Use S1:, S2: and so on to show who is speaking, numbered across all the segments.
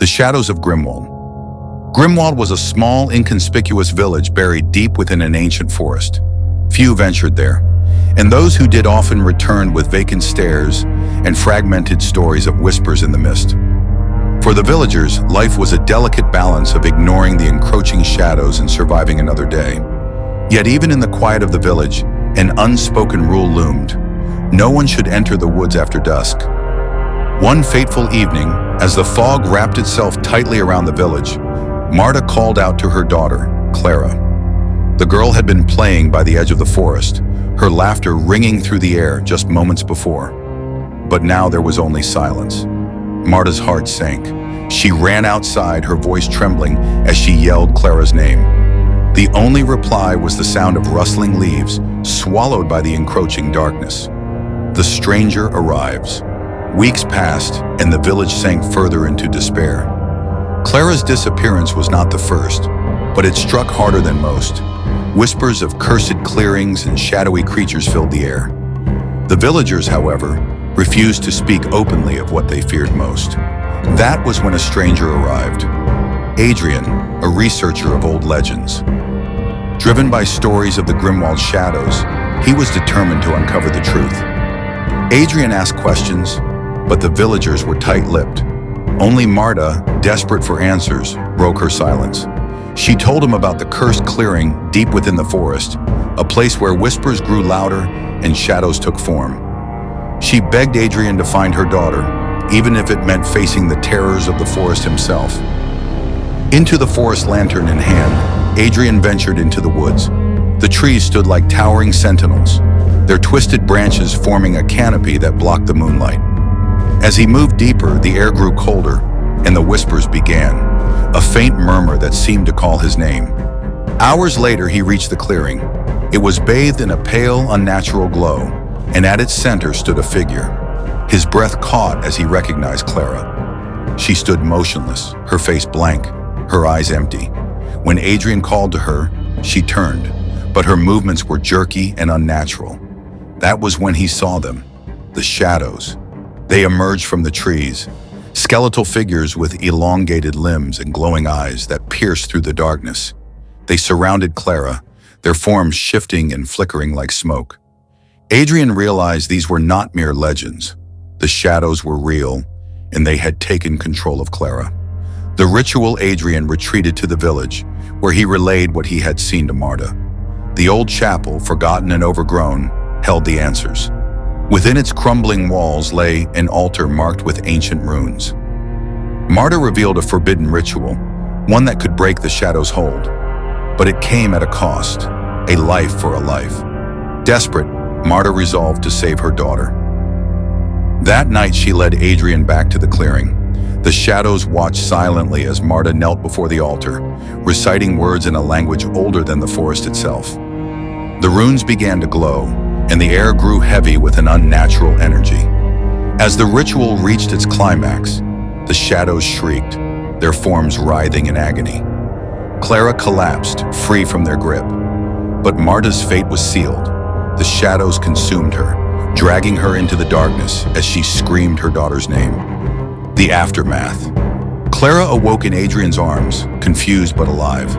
S1: The Shadows of Grimwald. Grimwald was a small, inconspicuous village buried deep within an ancient forest. Few ventured there, and those who did often returned with vacant stares and fragmented stories of whispers in the mist. For the villagers, life was a delicate balance of ignoring the encroaching shadows and surviving another day. Yet even in the quiet of the village, an unspoken rule loomed. No one should enter the woods after dusk. One fateful evening, as the fog wrapped itself tightly around the village, Marta called out to her daughter, Clara. The girl had been playing by the edge of the forest, her laughter ringing through the air just moments before. But now there was only silence. Marta's heart sank. She ran outside, her voice trembling as she yelled Clara's name. The only reply was the sound of rustling leaves, swallowed by the encroaching darkness. The stranger arrives. Weeks passed, and the village sank further into despair. Clara's disappearance was not the first, but it struck harder than most. Whispers of cursed clearings and shadowy creatures filled the air. The villagers, however, refused to speak openly of what they feared most. That was when a stranger arrived. Adrian, a researcher of old legends. Driven by stories of the Grimwald shadows, he was determined to uncover the truth. Adrian asked questions, but the villagers were tight-lipped. Only Marta, desperate for answers, broke her silence. She told him about the cursed clearing deep within the forest, a place where whispers grew louder and shadows took form. She begged Adrian to find her daughter, even if it meant facing the terrors of the forest himself. Into the forest, lantern in hand, Adrian ventured into the woods. The trees stood like towering sentinels, their twisted branches forming a canopy that blocked the moonlight. As he moved deeper, the air grew colder, and the whispers began, a faint murmur that seemed to call his name. Hours later, he reached the clearing. It was bathed in a pale, unnatural glow, and at its center stood a figure. His breath caught as he recognized Clara. She stood motionless, her face blank, her eyes empty. When Adrian called to her, she turned, but her movements were jerky and unnatural. That was when he saw them, the shadows. They emerged from the trees, skeletal figures with elongated limbs and glowing eyes that pierced through the darkness. They surrounded Clara, their forms shifting and flickering like smoke. Adrian realized these were not mere legends. The shadows were real, and they had taken control of Clara. The ritual Adrian retreated to the village, where he relayed what he had seen to Marta. The old chapel, forgotten and overgrown, held the answers. Within its crumbling walls lay an altar marked with ancient runes. Marta revealed a forbidden ritual, one that could break the shadow's hold. But it came at a cost, a life for a life. Desperate, Marta resolved to save her daughter. That night, she led Adrian back to the clearing. The shadows watched silently as Marta knelt before the altar, reciting words in a language older than the forest itself. The runes began to glow, and the air grew heavy with an unnatural energy. As the ritual reached its climax, the shadows shrieked, their forms writhing in agony. Clara collapsed, free from their grip. But Marta's fate was sealed. The shadows consumed her, dragging her into the darkness as she screamed her daughter's name. The aftermath. Clara awoke in Adrian's arms, confused but alive.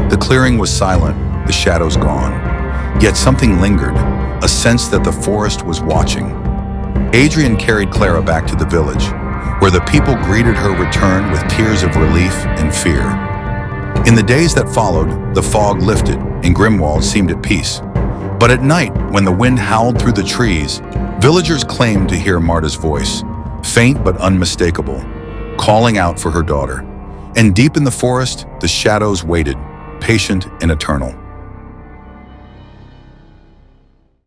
S1: The clearing was silent, the shadows gone. Yet something lingered, a sense that the forest was watching. Adrian carried Clara back to the village, where the people greeted her return with tears of relief and fear. In the days that followed, the fog lifted and Grimwald seemed at peace. But at night, when the wind howled through the trees, villagers claimed to hear Marta's voice, faint but unmistakable, calling out for her daughter. And deep in the forest, the shadows waited, patient and eternal.